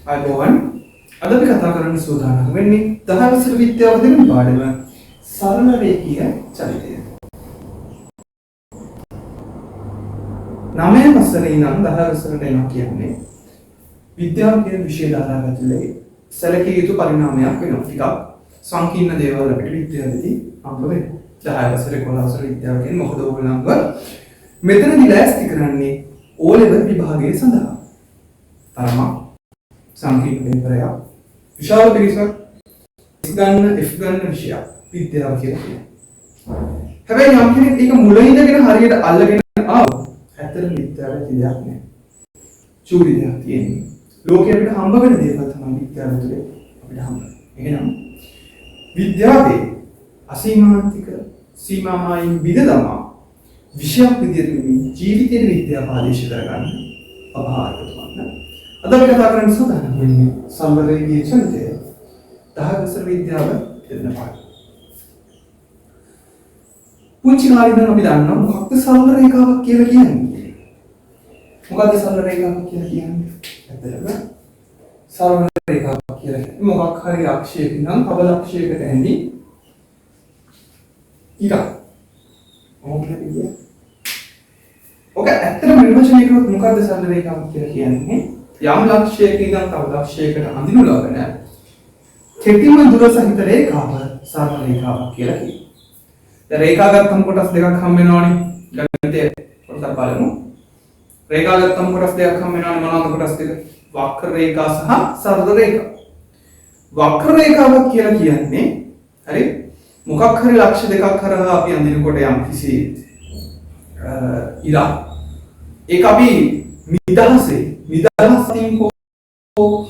අයබෝවන් අද අපි කතා කරන්න සූදානම් වෙන්නේ 10 වසර විද්‍යාව දෙන පාඩම සරල රේඛීය චලිතය. 9 වසරේ ඉඳන් 10 වසරට එනවා කියන්නේ විද්‍යාව කියන විෂය ධාරාව ඇතුලේ සැලකිය යුතු පරිණාමයක් වෙනවා. ටිකක් සංකීර්ණ දේවල් අපිට විද්‍යාවේදී හම්බ වෙනවා. 10 වසරේ 11 වසරේ විද්‍යාව කියන්නේ මොකද ඕගොල්ලන්ව මෙතනදී ලෑස්ති කරන්නේ O level විභාගයේ සඳහා. තරමක් සංකීර්ණ පේපරයක් විශාල පිරිසක් F ගන්න විෂය විද්‍යාව කියලා කියනවා. හැබැයි යම් කෙනෙක් ඒක මුල ඉඳගෙන හරියට අල්ලගෙන ආවොත් ඇත්තටම විද්‍යාවේ දෙයක් නෑ. චූරි දෙයක් තියෙන්නේ. ලෝකයේ අපිට හම්බ වෙන දේවල් තමයි විද්‍යාව තුළ අපිට හම්බ වෙන්නේ. එහෙනම් විද්‍යාවේ අසීමාන්තික සීමාමායින් බිඳදමා විෂයක් විදියට ජීවිතයේ විද්‍යාව ආදේශ කරගන්න අභාරකතුමන්න. අද අපි කතා කරන්න සූදානම් වෙන්නේ සම්බරේගී චලිතය 10 වසර විද්‍යාව දෙන්න පාඩම. පුංචි කාලේ ඉඳන් අපි දන්නවා මොකක්ද සරල රේඛාවක් කියලා කියන්නේ. මොකක්ද සරල රේඛාවක් කියලා කියන්නේ? ඇත්තටම සරල රේඛාවක් කියලා කියන්නේ මොකක් හරි අක්ෂයක ඉඳන් තව අක්ෂයකට ඇඳි ඉරක්. මොකක්ද කියන්නේ? ඔක ඇත්තටම නිර්වචනය කරොත් මොකක්ද සරල රේඛාවක් කියලා කියන්නේ? යම් ලක්ෂයක ඉඳන් තව ලක්ෂයකට අඳිනු ලබන කෙටිම දුර සහිත රේඛාව සරල රේඛාවක් කියලා කියනවා. දැන් රේඛා ගත්තම කොටස් දෙකක් හම් වෙනවනේ. ගණිතයේ කොටස් බලමු. රේඛා ගත්තම කොටස් දෙකක් හම් වෙනවනේ. මොනවාද කොටස් දෙක? වක්‍ර රේඛා සහ සරල රේඛා. වක්‍ර රේඛාවක් කියලා කියන්නේ හරි මොකක් හරි ලක්ෂ දෙකක් කරා අපි අඳිනකොට යම් කිසි ඉරක් ඒක අපි නිදහසින්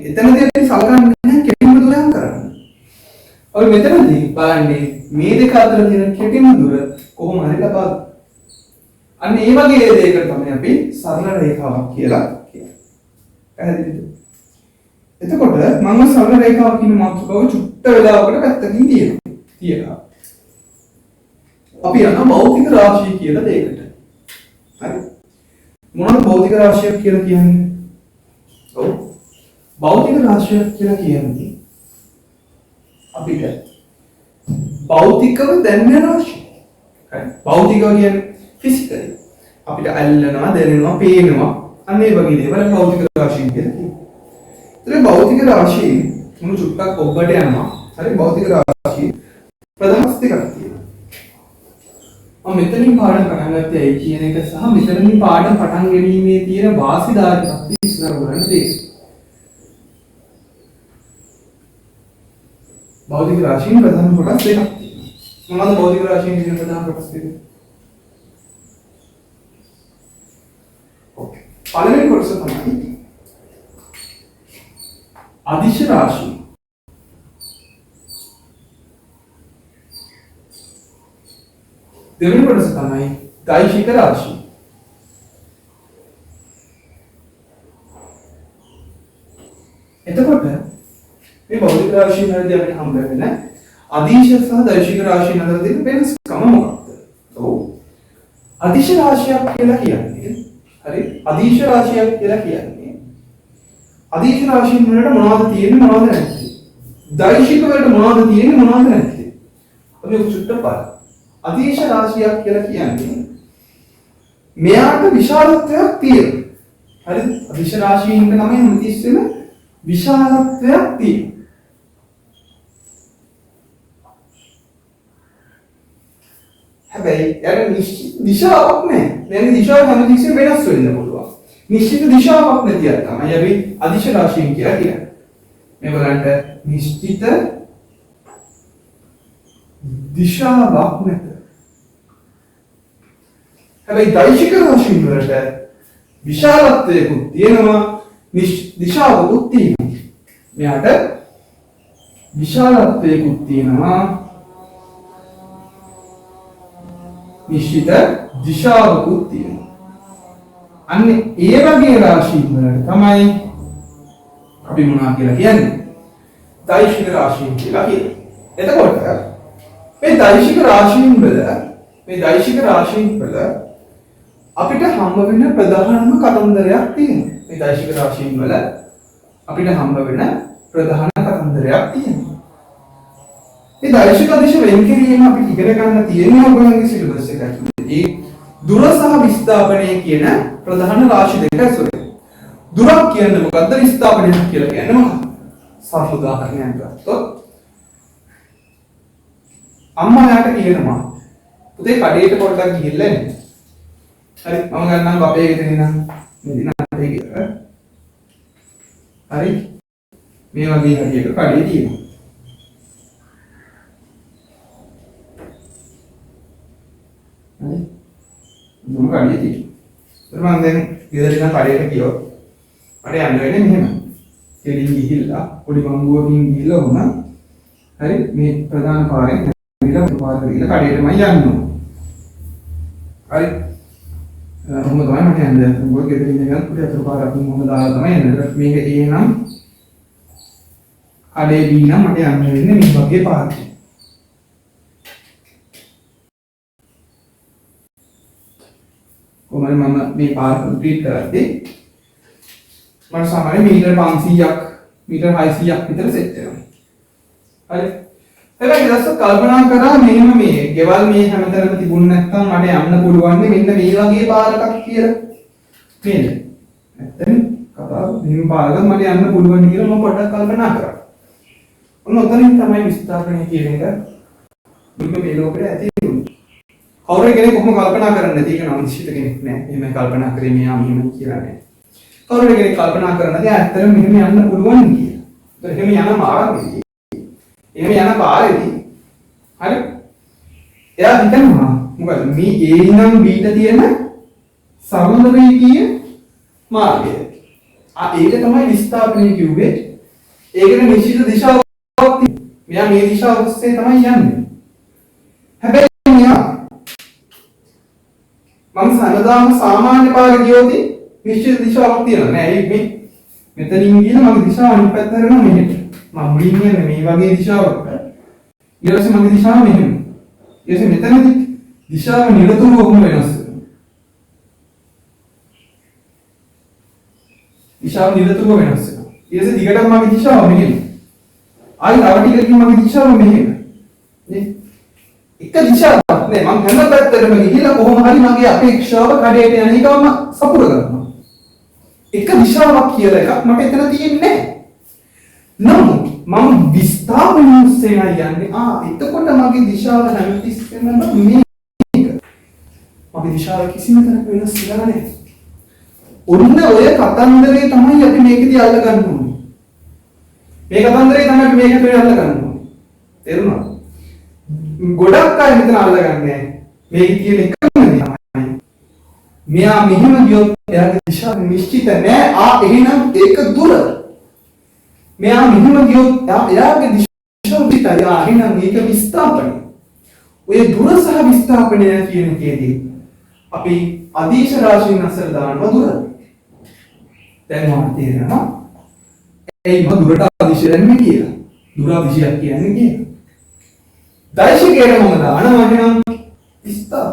එතනදී අපි සලකන්නේ නැහැ කෙටිම දුර යම් කරන්න. ඔය මෙතනදී බලන්නේ මේ දෙක අතර තියෙන කෙටිම දුර කොහොම හරි ලබා ගන්න. අන්න ඒ වගේ දෙයකට තමයි අපි සරල රේඛාවක් කියලා කියන්නේ. පැහැදිලිද? එතකොට මම සරල රේඛාව කියන මාතෘකාව චුට්ට වෙලාවකට පැත්තකින් තියනවා. අපි යන භෞතික රාශිය කියලා දෙයකට. හරි. මොනවද භෞතික රාශියක් කියලා කියන්නේ? ඔව්. භෞතික රාශියක් කියලා කියන්නේ අපිට භෞතිකව දැනෙන රාශිය. හරි. භෞතිකව කියන්නේ ෆිසිකලි. අපිට ඇල්ලනවා, දැනෙනවා, පේනවා. අන්න ඒ වගේ දේවල් භෞතික රාශිය කියලා කියනවා. ඒතර භෞතික රාශිය මුළු චුට්ටක් ඔබට යනවා. හරි. භෞතික රාශිය ප්‍රධාන දෙකක් තියෙනවා. මම මෙතනින් පාඩම් පටන් ගත්තේ ඇයි කියන එක සහ මෙතනින් පාඩම් පටන් ගැනීමේ තියෙන වාසිදායකත්වය ඉස්සර ගන්න දෙයක්. භෞතික රාශියේ ප්‍රධාන කොටස් දෙකක් තියෙනවා. මොනවද භෞතික රාශියේ තියෙන ප්‍රධාන කොටස් දෙක? ඕකේ. පළවෙනි කොටස තමයි අදිශ රාශිය. දෙවෙනි කොටස තමයි දෛශික රාශිය. එතකොට මේ භෞතික රාශිය වලදී අපිට හම්බ වෙන අදිශ සහ දෛශික රාශිය අතර තියෙන වෙනස්කම මොකක්ද? ඔව්. අදිශ රාශියක් කියලා කියන්නේ හරි අදිශ රාශියක් කියලා කියන්නේ අදිශ රාශිය වලට මොනවද තියෙන්නේ මොනවද නැත්තේ? දෛශික වලට මොනවද තියෙන්නේ මොනවද නැත්තේ? අපි උචුට්ට බලමු. අදිශ රාශියක් කියලා කියන්නේ මෙයාට විශාලත්වයක් තියෙනවා. හරිද? අදිශ රාශියින්ට තමයි හැමතිස්සෙම විශාලත්වයක් තියෙනවා. හැබැයි යාර නිශ්චිත දිශාවක් නැහැ. මේකේ දිශාව හැමතිස්සෙම වෙනස් වෙන්න පුළුවන්. නිශ්චිත දිශාවක් නැතිව තමයි අපි අදිශ රාශියින් කියලා කියන්නේ. මේ බලන්න නිශ්චිත දිශාවක් නැත. හැබැයි දෛශික රාශින් වලට විශාලත්වයකුත් තියෙනවා දිශාවකුත් තියෙනවා. මෙයාට විශාලත්වයකුත් තියෙනවා නිශ්චිත දිශාවකුත් තියෙනවා. අන්න ඒ වගේ රාශීන් වලට තමයි අපි මොනවා කියලා කියන්නේ? දෛශික රාශීන් කියලා කියන්නේ. එතකොට මේ දෛශික රාශීන් වල අපිට හම්බ වෙන ප්‍රධානම කතන්දරයක් තියෙනවා. මේ දෛශික රාශීන් වල අපිට හම්බ වෙන ප්‍රධාන කතන්දරයක් තියෙනවා. මේ දෛශික දිශ වෙන් කිරීම අපි ඉගෙන ගන්න තියෙනවා ඔයගොල්ලන්ගේ සිලබස් එක ඇතුළේ. ඒ දුර සහ විස්ථාපනය කියන ප්‍රධාන රාශි දෙක ඇසුරේ. දුරක් කියන්නේ මොකද්ද? විස්ථාපනය කියලා කියන්නේ මොකක්ද? සරල උදාහරණයක් ගත්තොත් අම්මා යාට කියනවා පුතේ කඩේට පොඩ්ඩක් ගිහිල්ලා එන්න. හරි මම ගන්නම් අපේ ගෙදර ඉඳන් මෙදින අපේ ගෙදර. හරි මේ වගේ හරියක කඩේ තියෙනවා. හරි මොන කඩේ තියෙනවා. ඊට මම දැන් ගෙදර ඉඳන් කඩේට ගියොත් මට යන්න වෙන්නේ මෙහෙම. කෙලින් ගිහිල්ලා පොඩි මංගුවකින් ගිහිල්ලා වුණා. හරි මේ ප්‍රධාන පාරෙන් ගිහිල්ලා පාරේ ගිහිල්ලා කඩේටම යන්න ඕන. හරි මොකද තමයි මට යන්න මොකද ගෙදර ඉඳන් පුතේ අතර පාරක් මොකද දාලා තමයි එන්නේ. මේක එහෙනම් කඩේ බී නම් මට යන්න වෙන්නේ මේ වගේ පාරක්. කොහොමද මම මේ පාර කම්ප්ලීට් කරද්දී මට සාමාන්‍ය මීටර 500ක් මීටර 600ක් විතර සෙට් වෙනවා. හරි. හැබැයි ඊටත් කල්පනා කරා මෙහෙම මේ ගෙවල් මේ හැමතැනම තිබුණ නැත්නම් මට යන්න පුළුවන් මෙන්න මේ වගේ පාරක් කියලා. නේද? නැත්නම් කතාව මෙහෙම පාරක් මට යන්න පුළුවන් කියලා මම පොඩ්ඩක් කල්පනා කරා. ඔන්න ඔතනින් තමයි විස්තරණය කියන එක මුලින්ම මේ ලෝකෙට ඇති වෙන්නේ. කවුරු කෙනෙක් කොහොම කල්පනා කරන්නේ නැති එක නම් නිශ්චිත කෙනෙක් නෑ. එහෙම කල්පනා කරේ මෙයා මෙහෙම කියලා නෑ. කවුරු කෙනෙක් කල්පනා කරනද ඇත්තටම මෙහෙම යන්න පුළුවන් කියලා. ඒත් එහෙම යන මාර්ගයේදී එහෙම යන පාරේදී හරි එයා හිතනවා මොකද මේ A නම් B ට තියෙන සරල රේඛීය මාර්ගය. ඒක තමයි විස්ථාපනය කිව්වේ. ඒකට නිශ්චිත දිශාවක් තියෙනවා. මෙයා මේ දිශාව ඔස්සේ තමයි යන්නේ. හැබැයි මෙයා මම සනදාම සාමාන්‍ය පාරේ ගියොත් නිශ්චිත දිශාවක් තියෙනවා නෑ. මේ මෙතනින් ගිහලා මගේ දිශාව අනිත් පැත්තට යනවා මෙහෙට. මම මුලින් යන්නේ මේ වගේ දිශාවක. ඊට පස්සේ මගේ දිශාව මෙහෙම. ඊට පස්සේ මෙතනදී දිශාව නිරතුරුව කොහොම වෙනස් වෙනවා. දිශාව නිරතුරුව වෙනස් වෙනවා. ඊට පස්සේ දිගටම මගේ දිශාව මෙහෙම. ආයි තව ටිකකින් මගේ දිශාව මෙහෙම. නේ? එක දිශාවක් නේ මම හැම පැත්තටම ගිහිලා කොහොම හරි මගේ අපේක්ෂාව කඩේට යන එකම සපුර කරනවා. එක දිශාවක් කියලා එකක් මට එතන තියෙන්නේ නැහැ. නමුත් මම විස්ථාපනයෙන් යන්නේ එතකොට මගේ දිශාව හැමතිස්සෙම මේක. මගේ දිශාව කිසිම තැනක වෙනස් වෙලා නැහැ. ඔන්න ඔය කතන්දරේ තමයි අපි මේකදී අල්ල ගන්න ඕනේ. මේ කතන්දරේ තමයි අපි මේකට අල්ල ගන්න ඕනේ. තේරුණාද? ගොඩක් අය මෙතන අල්ලගන්නේ මේක කියන එකම තමයි. මෙයා මෙහෙම ගියොත් එයාගේ දිශාව නිශ්චිත නෑ. එහෙනම් ඒක දුර. මෙයා මෙහෙම ගියොත් එයාගේ දිශාව පිටයි. එහෙනම් මේක විස්ථාපනය. ඔය දුර සහ විස්ථාපනය කියන එකේදී අපි අදීශ රාශීන් අතර දානවා දුර. දැන් මම තේරෙනවා. ඒ දුරට අදීශ දැන්නේ කියලා. දුර අදීශයක් කියන්නේ කියලා. දෛශිකයට මම දානවා එහෙනම් විස්ථාප.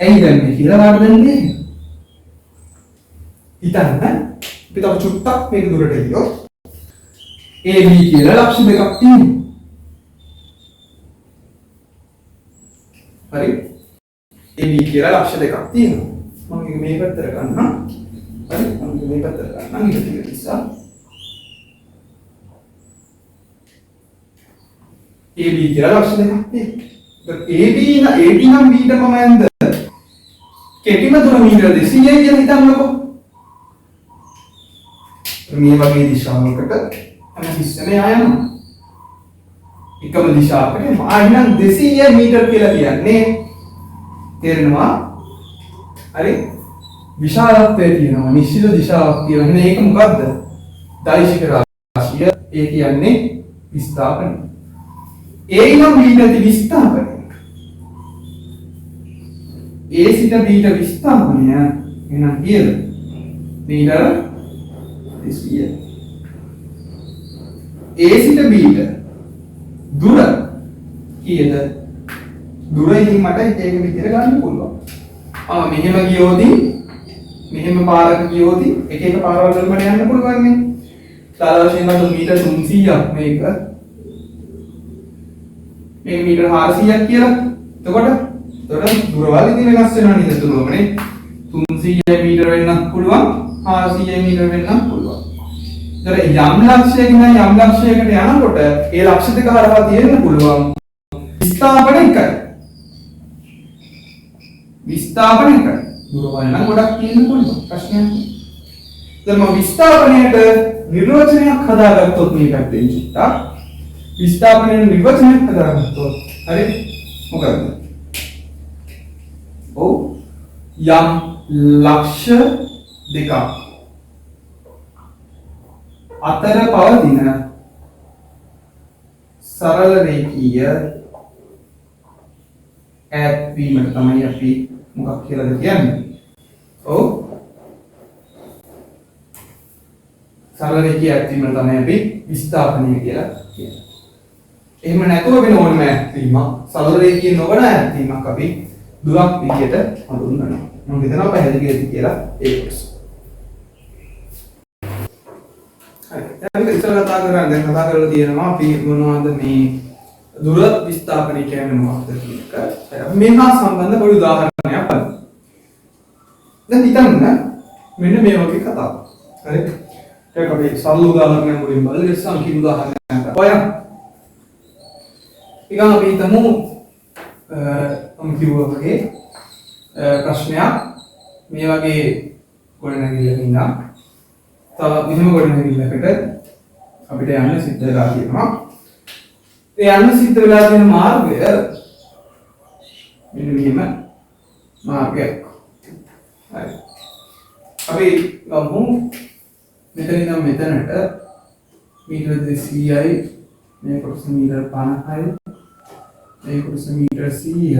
ඇයි දැන් මේ කියලා වර්ධන්නේ? හිතන්න අපි තව චුට්ටක් මේක දුරට ගියොත් AB කියලා ලක්ෂ දෙකක් තියෙනවා. හරි? AB කියලා ලක්ෂ දෙකක් තියෙනවා. මම මේ පැත්තට ගන්නම්. හරි? මම මේ පැත්තට ගන්නම්. ඊට ටික නිසා AB කියලා ලක්ෂ දෙකක් තියෙනවා. AB නම් B ට කොහොමද? කෙටිම දුර මීටර 200යි කියලා හිතන්නකෝ. මේ වගේ දිශාවකට හැම තිස්සෙම යනවා. එකම දිශාවකට එහෙනම් 200 මීටර කියලා කියන්නේ තේරෙනවා? හරි? විශාලත්වය තියෙනවා. නිශ්චිත දිශාවක් තියෙනවා. එහෙනම් ඒක මොකද්ද? දෛශික රාශිය. ඒ කියන්නේ විස්ථාපනය. A නම් B ට විස්ථාපනය. A සිට B ට විස්ථාපනය එහෙනම් කීයද? මීටර 200. A සිට B ට දුර කීයද? දුර ඉතින් මට ඒක විතර ගන්න පුළුවන්. මෙහෙම ගියොත් මෙහෙම පාරක ගියොත් එක එක පාරවල් වල මට යන්න පුළුවන් නේ. සාමාන්‍ය වශයෙන් නම් මීටර් 300ක් මේක. මේක මීටර් 400ක් කියලා. එතකොට දුරවල් ඉතින් වෙනස් වෙනවා නේද දුරවමනේ. 300 මීටර වෙන්නත් පුළුවන් 400 මීටර වෙන්නත් පුළුවන්. ඒතර යම් ලක්ෂයකින් යම් ලක්ෂයකට යනකොට ඒ ලක්ෂ දෙක හරහා තියෙන්න පුළුවන් විස්ථාපන එකයි. විස්ථාපන එකයි. දුරවල් නම් ගොඩක් තියෙන්න පුළුවන් ප්‍රශ්නයක්. දැන් මම විස්ථාපනයට නිර්වචනයක් හදාගත්තොත් මේකට දෙන්න. විස්ථාපනයේ නිර්වචනයක් හදාගත්තොත් හරි මොකද? ඔව් යම් ලක්ෂ දෙකක් අතර පවතින සරල රේඛීය ඈත්වීමට තමයි අපි මොකක් කියලාද කියන්නේ? ඔව් සරල රේඛීය ඈත්වීමට තමයි අපි විස්ථාපනය කියලා කියන්නේ. එහෙම නැතුව වෙන ඕනම ඈත්වීමක් සරල රේඛීය නොවන ඈත්වීමක් අපි දුරක් විදියට හඳුන්වනවා. මම හිතනවා පැහැදිලිද කියලා ඒක. හරි. දැන් ඉස්සර කතා කරලා තියෙනවා අපි මොනවද මේ දුර විස්ථාපනය කියන්නේ මොකක්ද කියන එක. මේහා සම්බන්ධ පොඩි උදාහරණයක් බලමු. දැන් හිතන්න මෙන්න මේ වගේ කතාවක්. හරි. ඒක අපි සරල උදාහරණයක් වලින් බලලා සංකීර්ණ උදාහරණයක් හොයන්න. ඊගොම අපි හිතමු කිව්වා වගේ ප්‍රශ්නයක් මේ වගේ ගොඩනැගිල්ලක ඉඳන් තව මෙහෙම ගොඩනැගිල්ලකට අපිට යන්න සිද්ධ වෙලා තියෙනවා. ඒ යන්න සිද්ධ වෙලා තියෙන මාර්ගය මෙන්න මෙහෙම මාර්ගයක්. හරි. අපි ගමු මෙතන ඉඳන් මෙතනට මීටර 200යි මේ කොටස මීටර 50යි මේ කොටස මීටර 100යි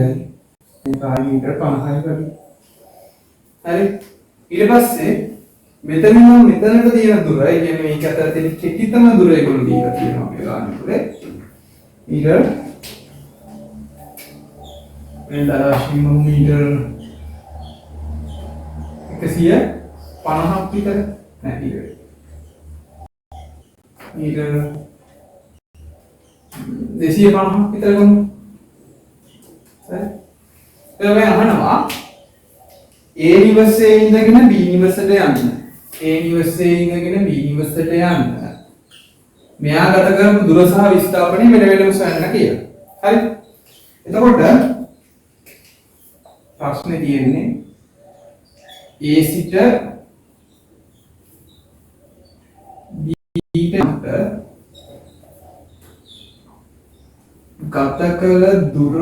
මේ කායි මීටර 50යි වගේ. හරි. ඊට පස්සේ මෙතන ඉඳන් මෙතනට තියෙන දුර, ඒ කියන්නේ මේක අතර තියෙන කෙටිතම දුර ඒගොල්ලෝ දීලා තියෙනවා කියලා අනුකූලේ. මීටර මේ දරාශීම මීටර 150ක් විතර නැති වෙයි. මීටර 250ක් විතර ගමු. හරි. එතකොට අහනවා A නිවසේ ඉඳගෙන B නිවසට යන්න. A නිවසේ ඉඳගෙන B නිවසට යන්න. මෙයා ගත කරපු දුර සහ විස්ථාපනය වෙන වෙනම සොයන්න කියලා. හරි. එතකොට ප්‍රශ්නේ තියෙන්නේ A සිට B ට ගත කළ දුර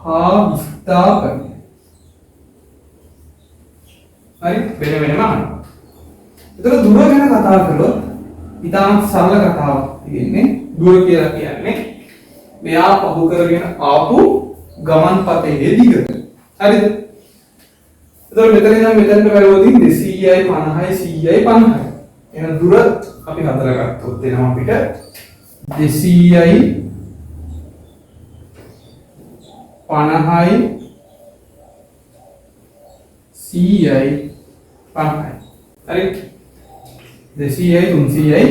හා විස්ථාපනය. හරි වෙන වෙනම අහනවා. එතකොට දුර ගැන කතා කරලා ඉතාම සරල කතාවක් තියෙන්නේ. දුර කියලා කියන්නේ මෙයා පහු කරගෙන ආපු ගමන් පතේ දිග. හරිද? එතකොට මෙතන ඉඳන් මෙතනට බැලුවොත් 200යි 50යි 100යි 50යි. එහෙනම් දුර අපි හතර ගත්තොත් එනවා අපිට 200යි 50යි 100යි 50යි. හරි 200යි 300යි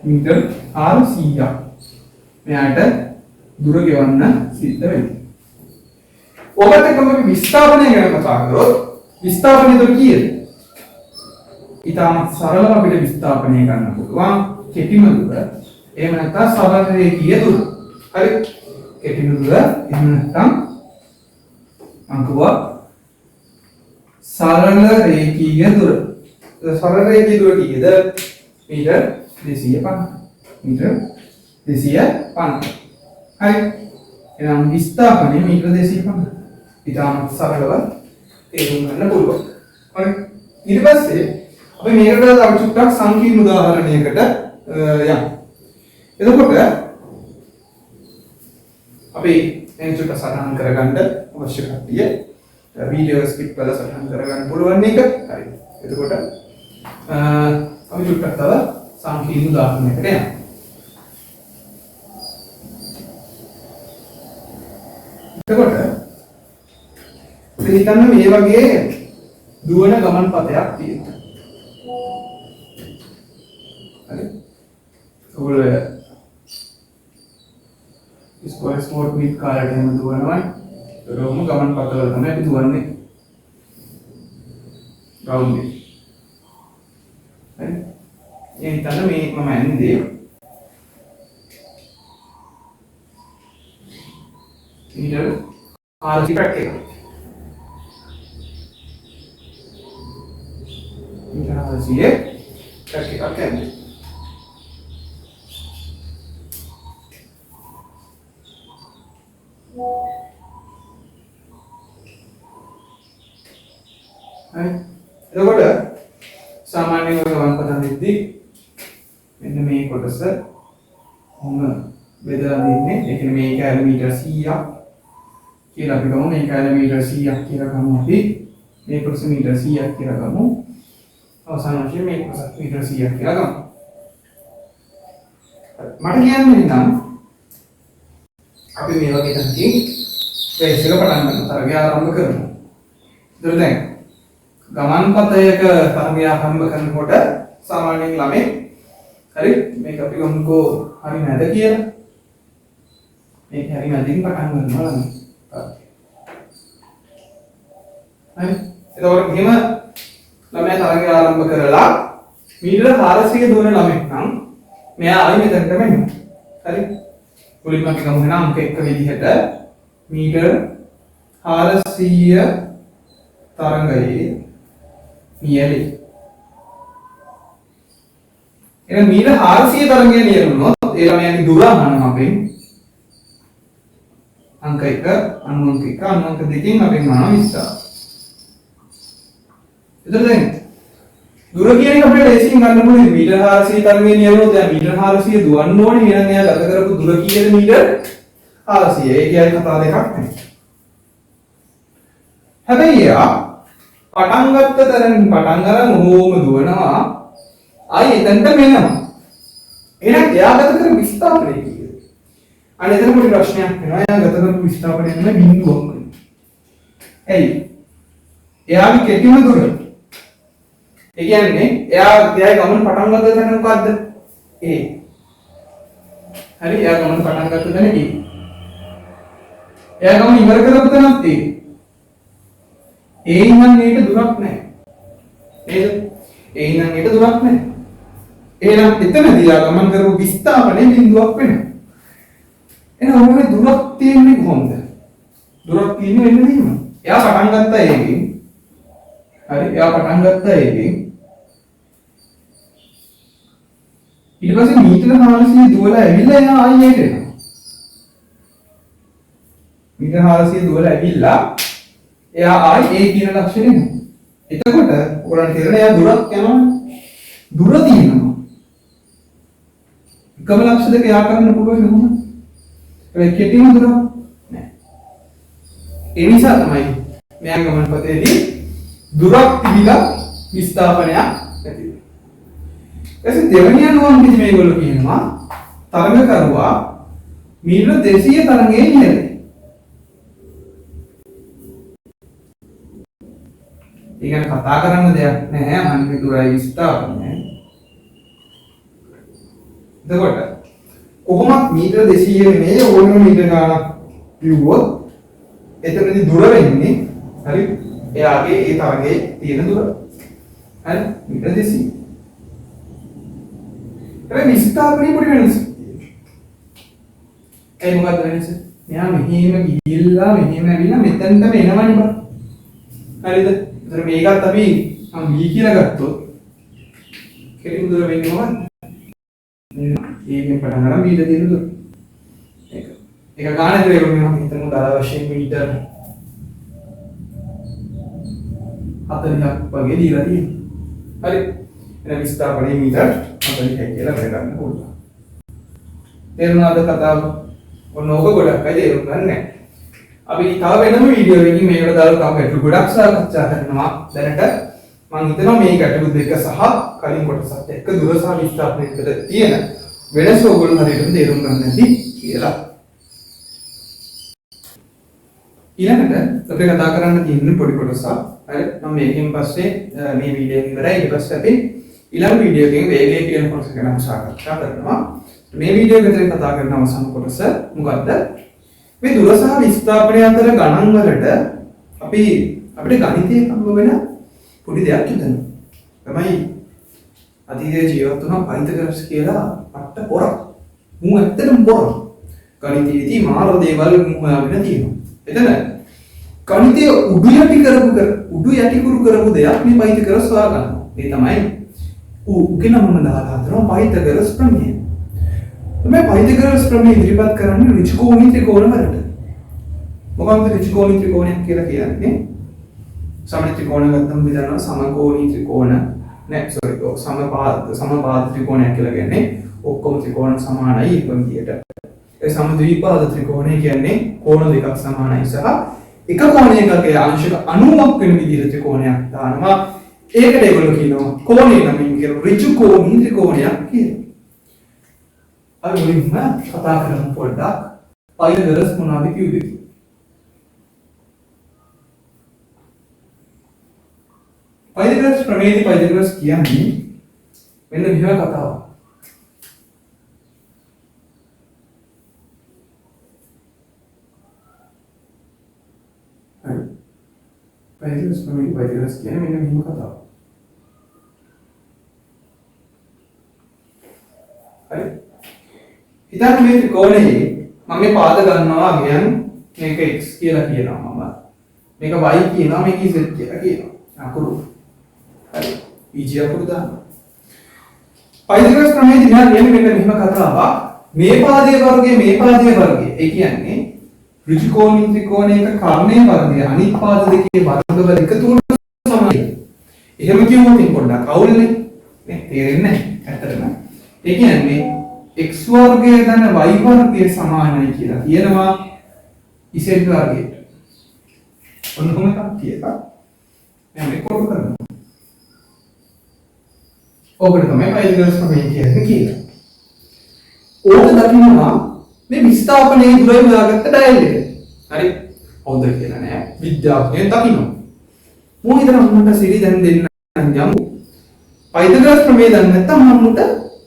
මීටර් 400ක් මෙයාට දුර ගෙවන්න සිද්ධ වෙනවා. ඔබට කොහොමද විස්ථාපනය ගැන කතා කරොත් විස්ථාපනය දුර කීයද? ඊටම සරලව අපිට විස්ථාපනය කරන්න පුළුවන් කෙටිම දුර. එහෙම නැත්නම් සරල රේඛීය දුර. හරි කෙටිම දුර එහෙම නැත්නම් අංකුවා සරල රේඛීය දුර. සරල රේඛීය දුර කීයද? මීටර් 250. මීටර් 250. හරි. එහෙනම් විස්ථාපනය මීටර් 250. ඊටම සරලව තේරුම් ගන්න පුළුවන්. හරි. ඊට පස්සේ අපි මේකට තව චුට්ටක් සංකීර්ණ උදාහරණයකට යමු. එතකොට අපි මේ චුට්ට සටහන් කරගන්න අවශ්‍ය කට්ටිය වීඩියෝ ස්කිප් කරලා සටහන් කරගන්න පුළුවන් එක. හරි. එතකොට අපි චුට්ටක් තව සංකීර්ණ උදාහරණයකට යමු. එතකොට හිතන්න මේ වගේ දුවන ගමන් පතයක් තියෙනවා. හරි ඔයගොල්ලෝ ස්පෝර්ට් මීට් කාලට එහෙම දුවනවා ඒකම ගමන් පතවල තමයි අපි දුවන්නේ ග්‍රවුන්ඩ් එක හරි ඒ හිතන්න මේ මම ඇන්නේ මීටර 400 ට්‍රැක් එක මීටර 400 ට්‍රැක් එකක් ඇන්නේ හරි එතකොට සාමාන්‍යයෙන් ඔය ගමන් පතන වෙද්දී මෙන්න මේ කොටස කොහොම බෙදලා දෙන්නේ ඒ කියන්නේ මේ කිලෝමීටර් 100ක් කියලා අපි ගමු මේ කිලෝමීටර් 100ක් කියලා ගමු අපි මේ කොටස මීටර් 100ක් කියලා ගමු අවසාන වශයෙන් මේ කොටස මීටර් 100ක් කියලා ගමු මට කියන්නේ නම් අපි මේ වගේ තැනකින් රේස් එක පටන් ගන්න තරගය ආරම්භ කරමු ඒතර දැන් ගමන් පතයක තරගය ආරම්භ කරනකොට සාමාන්‍යයෙන් ළමයි හරි මේක අපි ගමුකෝ හරි නැද කියලා මේක හරි නැදින් පටන් ගන්නවා ළමයි හරි එතකොට මෙහෙම ළමයා තරගය ආරම්භ කරලා මීටර 400 දුවන ළමෙක් නම් මෙයා ආයි මෙතනට මෙන්නවා හරි මුලින්ම අපි ගමු නම් අංක 1 විදිහට මීටර 400 තරංගයේ නියැලි එහෙනම් මීටර 400 තරංගයේ නියැලුනොත් ඒ ළමයාගේ දුර අහනවා අපෙන් අංක 1 අංක 2 අංක 2කින් අපෙන් අහනවා 20. එතකොට දැන් දුර කියන එක අපිට ලේසියෙන් ගන්න පුළුවන් මීටර 400 තරංගයේ නියැලුනොත් දැන් මීටර 400 දුවන්න ඕනේ එහෙනම් එයා ගත කරපු දුර කීයද මීටර 400. ඒ කියන්නේ කතා දෙකක් නෙමෙයි. හැබැයි එයා පටන් ගත්ත තරමින් පටන් ගන්න ඕම දුවනවා ආයි එතනට මෙනවා එහෙනම් එයා ගත කරපු විස්ථාපනය කීයද අනේ එතන පොඩි ප්‍රශ්නයක් වෙනවා එයා ගත කරපු විස්ථාපනය නෙමෙයි බිඳුවක් වෙනවා එයි එයාගේ කෙටිම දුර ඒ කියන්නේ එයාගේ ගමන පටන් ගත්ත තැන මොකද්ද A හරි එයා ගමන පටන් ගත්ත තැන A එයා ගමන ඉවර කරපු තැනත් A ඒ ඉඳන් මේක දුරක් නැහැ. නේද? ඒ ඉඳන් මේක දුරක් නැහැ. එහෙනම් එතනදී ආ ගමන් කරපු විස්ථාපනයේ බිඳුවක් වෙනවා. එහෙනම් ඔන්නේ දුරක් තියෙන්නේ කොහොමද? දුරක් තියෙන්නේ වෙන්නේ මෙහෙම. එයා පටන් ගත්තා ඒකෙන්. හරි එයා පටන් ගත්තා ඒකෙන්. ඊට පස්සේ මීටර 400 දුවලා ඇවිල්ලා එයා ආයෙත් එනවා. මීටර 400 දුවලා ඇවිල්ලා එයා ආයි ඒ කියන ලක්ෂණය නෙමෙයි. එතකොට ඔයගොල්ලන්ට තේරෙනවා එයා දුරක් යනවා. දුර තියෙනවා. එකම ලක්ෂ දෙක එයා කරන්න පුළුවන් නෙමෙයි. ඒ කෙටිම දුර නෑ. ඒ නිසා තමයි මෙයා ගමන් පතේදී දුරක් තිබිලා විස්ථාපනයක් නැති වෙන්නේ. එතකොට දෙවෙනි අනුවන්දී මේගොල්ලෝ කියනවා තරඟ කරුවා මීටර 200 තරඟයේ නියැලේ. ඉගෙන කතා කරන්න දෙයක් නැහැ අනිත් දුරයි විස්ථාපනය. එතකොට කොහොමත් මීටර 200 නේ ඕනම මීටර ගානක් ලිව්වොත් එතනදී දුර වෙන්නේ හරි එයාගේ ඒ තරගේ තියෙන දුර. හරි මීටර 200. හැබැයි විස්ථාපනයේ පොඩි වෙනසක් තියෙනවා. ඒ මොකක්ද වෙනස? මෙයා මෙහෙම ගිහිල්ලා මෙහෙම ඇවිල්ලා මෙතනටම එනවනේ බා. හරිද? ඒතර මේකත් අපි මම B කියලා ගත්තොත් කෙලින් දුර වෙන්නේ මොකක්ද? ඒකෙන් පටන් ගන්න B ට තියෙන දුර. ඒක ගානේ දුර වෙනවා හිතමු දල වශයෙන් මීටර 40ක් වගේ දීලා තියෙනවා. හරි. එන විස්ථාපනයේ මීටර 40යි කියලා ගන්න ඕන. තේරුණාද කතාව? ඔන්න ඕක ගොඩක් අය තේරුම් ගන්න නැහැ. අපි තව වෙනම වීඩියෝ එකකින් මේකට දාලා තව ගැටලු ගොඩක් සාකච්ඡා කරනවා. දැනට මම හිතනවා මේ ගැටලු දෙක සහ කලින් කොටසත් එක්ක දුර සහ විස්ථාපනය අතර තියෙන වෙනස ඔයගොල්ලෝ හරියටම තේරුම් ගන්න නැති කියලා. ඊළඟට අපි කතා කරන්න තියෙන පොඩි කොටසක්. හරි මම මේකෙන් පස්සේ මේ වීඩියෝ එක ඉවරයි. ඊට පස්සේ අපි ඊළඟ වීඩියෝ එකෙන් වේගය කියන කොටස ගැන අපි සාකච්ඡා කරනවා. මේ වීඩියෝ එකෙන් කතා කරන අවසාන කොටස මොකද්ද? මේ දුර සහ විස්ථාපනය අතර ගණන් වලට අපිට ගණිතයේ හම්බ වෙන පොඩි දෙයක් හිතනවා. තමයි අතීතයේ ජීවත් වුණා පයිතගරස් කියලා අට පොරක්. මූ ඇත්තටම පොරක්. ගණිතයේදී මාර දේවල් හොයාගෙන තියෙනවා. එතන ගණිතයේ උඩු යටි කුරු කරපු දෙයක් මේ පයිතගරස් හොයා ගන්නවා. ඒ තමයි උගෙන මොන දාලා හදනවා පයිතගරස් ප්‍රමේය. මේ පයිතගරස් ප්‍රමේය ඉදිරිපත් කරන්නේ ඍජුකෝණී ත්‍රිකෝණ වලට. මොකක්ද ඍජුකෝණී ත්‍රිකෝණයක් කියලා කියන්නේ? සමමිති ත්‍රිකෝණ ගත්තම විතරන සමකෝණී ත්‍රිකෝණ සමපාද ත්‍රිකෝණයක් කියලා කියන්නේ ඔක්කොම ත්‍රිකෝණ සමානයි එක විදියට. ඒ සමද්විපාද ත්‍රිකෝණය කියන්නේ කෝණ දෙකක් සමානයි සහ එක කෝණයකගේ අංශක 90ක් වෙන විදිහට ත්‍රිකෝණයක් දානවා. ඒකට ඒගොල්ලෝ කියනවා කෝණේ නමින් කියන ඍජුකෝණී ත්‍රිකෝණයක් කියලා. අපි මුලින්ම කතා කරමු පොඩ්ඩක් පයිතගරස් මොනවද කිව්වේ? පයිතගරස් ප්‍රමේයදී පයිතගරස් කියන්නේ මෙන්න මෙහෙම කතාවක්. හරි. පයිතගරස් ප්‍රමේයදී පයිතගරස් කියන්නේ මෙන්න මෙහෙම කතාවක්. හරි. හිතන්න මේ ත්‍රිකෝණයේ මම මේ පාද ගන්නවා කියන්නේ මේක x කියලා කියනවා මම. මේක y කියනවා මේක z කියලා කියනවා. අකුරු. හරි. PG අකුරු දානවා. පයිතගරස් ප්‍රමේයදී කියන්නේ මෙන්න මෙහෙම කතාවක්. මේ පාදයේ වර්ගය ඒ කියන්නේ ඍජුකෝණී ත්‍රිකෝණයක කර්ණයේ වර්ගය අනිත් පාද දෙකේ වර්ගවල එකතු වුණු සමයි. එහෙම කියුවොත් පොඩ්ඩක් අවුල්නේ. නේ තේරෙන්නේ නැහැ. ඇත්තටම. ඒ කියන්නේ x වර්ගය ධන y වර්ගය සමානයි කියලා කියනවා z වර්ගයට. ඔන්න කොහොමද කියනවා? මම රෙකෝඩ් කරනවා. ඔබට තමයි පයිතගරස් ප්‍රමේය කියන්නේ කියලා. ඕක දකින්නවා මේ විස්ථාපනයේ දුරයි හොයාගත්ත ඩයල් එක. හරි. හොඳ කියලා නෑ. විද්‍යාඥයන් දකින්නවා. මෝ හිතන මම්මට සිරි දැන් දෙන්න යමු. පයිතගරස් ප්‍රමේය දන්නේ නැත්නම් මම්මුට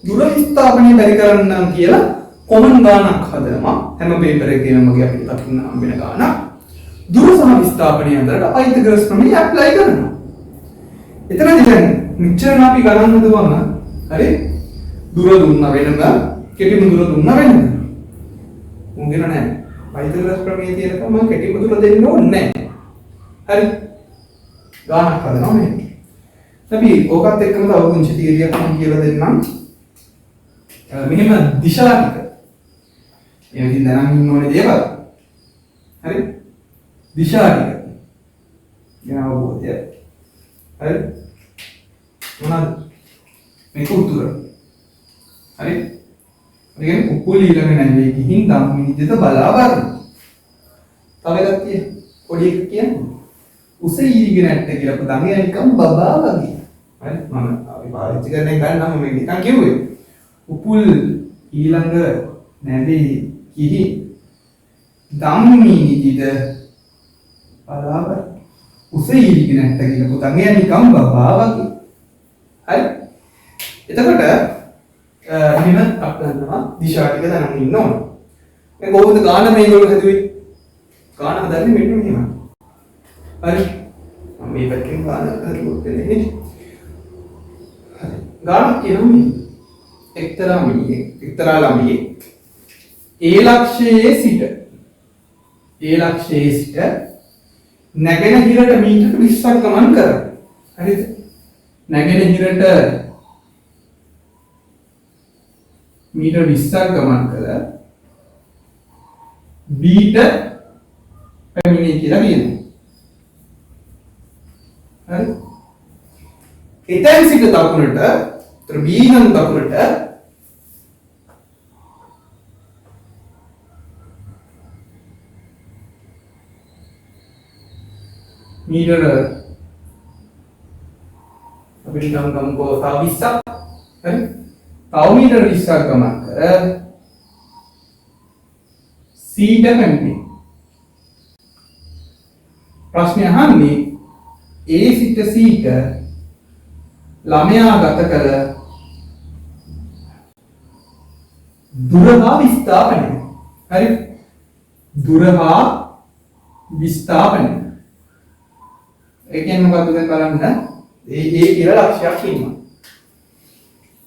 දුර විස්ථාපනය බැරි කරන්නම් කියලා කොමන් ගානක් හදනවා. හැම පේපර් එකේම මගේ අපිට දකින්න හම්බෙන ගානක්. දුර සහ විස්ථාපනය අතරට පයිතගරස් ප්‍රමේය ඇප්ලයි කරනවා. එතනදී දැන් මෙච්චර අපි ගණන් හදුවම හරි දුර දුන්න වෙනම කෙටිම දුර දුන්න වෙනම මුංගින නැහැ. පයිතගරස් ප්‍රමේය තියෙනකම මම කෙටිම දුර දෙන්න ඕනේ නැහැ. හරි. ගානක් හදනවා මේ. අපි ඕකත් එක්කම තව පුංචි තීරියක් මම කියලා දෙන්නම්. මෙහෙම දිශා ටික. ඒකකින් දැනන් ඉන්න ඕනේ දේවල්. හරි? දිශා ටික. ගැන අවබෝධය. හරි? මොනවාද? මේක උතුර. හරි? ඒ කියන්නේ උකුල ඊළඟ නැවේ ගිහින් ධම්මිනිජත බලා බලන්න. තව එකක් තියෙන. පොඩි එකක් කියන්නේ. උස ඊරිගෙන ඇට්ට කියලා පුතන්ගේ නිකන් බබා වගේ. හරි? මම අපි පාවිච්චි කරන එක ගන්නම් මම නිකන් කිව්වේ. උපුල් ඊළඟ නැවේ කිහි ධම්මිනිජිත බලාව උස ඊරිගෙන ඇට්ට කියලා පුතන්ගේ නිකන් බබා වගේ. හරි? එතකොට එහෙම අපලනවා දිශා ටික දැනගෙන ඉන්න ඕන. මේ කොහොමද ගාන මේගොල්ලෝ හදුවේ? ගාන හදන්නේ මෙන්න මෙහෙම. හරි? මම මේ පැත්තෙන් ගාන හදුවොත් එන්නේ. හරි. ගාන කියන්නේ එක්තරා ළමයෙක් ඒ ලක්ෂයේ සිට නැගෙනහිරට මීටර 20ක් ගමන් කරනවා. හරිද? නැගෙනහිරට මීටර 20ක් ගමන් කළා බීට පැමිණේ කියලා කියනවා. හරි? එතෙන් සිට දකුණට B නම් දකුණට මීටර අපිට නම් ගමකෝ තව 20ක්. හරි? තව මීටර 20ක් ගමන් කර C ට පැමිණේ. ප්‍රශ්නේ අහන්නේ A සිට C ට ළමයා ගත කළ දුර හා විස්ථාපනය. හරි? දුර හා විස්ථාපනය. ඒ කියන්නේ මොකක්ද දැන් බලන්න. ඒ කියලා ලක්ෂයක් තියෙනවා.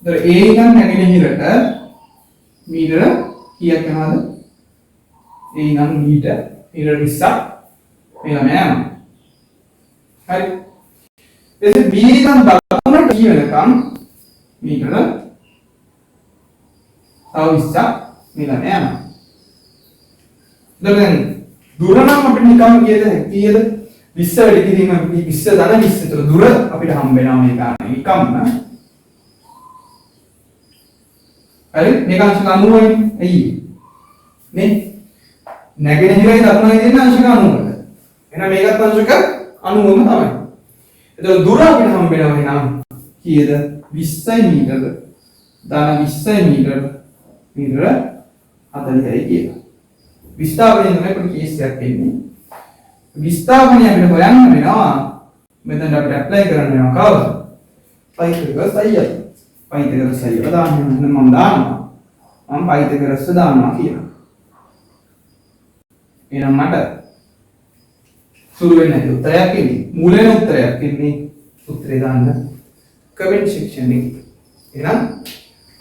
ඒතර ඒ ඉඳන් නැගෙනහිරට මීටර කීයක් යනවද? ඒ ඉඳන් මීටර 20ක් මේ ළමයා යනවා. හරි? එතෙ B ඉඳන් දකුණට කී වෙනකම් මීටර තව 20ක් මේ ළමයා යනවා. දැන් දුර නම් අපිට නිකම් කීයද 20 වැඩි කිරීම 20 ධන 20 විතර දුර අපිට හම්බ වෙනවා මේ කාරණේ නිකම්ම. හරි මේක අංශක 90යි. ඇයි මේ නැගෙනහිරයි දකුණයි දෙන අංශක 90කට. එහෙනම් මේකත් අංශක 90ම තමයි. එතකොට දුර අපිට හම්බ වෙනවා එහෙනම් කීයද 20යි මීටර ධන 20යි මීටර 40යි කියලා. විස්ථාපනයෙන් තමයි අපිට කේස් එකක් එන්නේ. විස්ථාපනය අපිට හොයන්න වෙනවා. මෙතන අපිට ඇප්ලයි කරන්න වෙනවා කවද? පයිතගොරස් අයියා. පයිතගොරස් අයියා දාන්න මම දානවා. මම පයිතගොරස් දානවා කියලා. එහෙනම් මට සුළු වෙන්නේ නැති උත්තරයක් එන්නේ. මූලයෙන් උත්තරයක් එන්නේ. උත්තරේ දාන්න කමෙන්ට් සෙක්ෂන් එකේ. එහෙනම්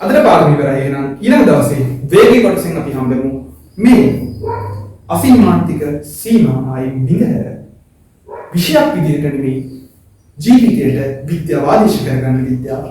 අදට පාඩම ඉවරයි. එහෙනම් ඊළඟ දවසේ වේගී කොටසෙන් අපි හම්බෙමු. මේ අසීමාන්තික සීමායි බිඳහැර විෂයක් විදිහට නෙවෙයි ජීවිතයට විද්‍යාව ආදේශ කරගන්න විද්‍යාව.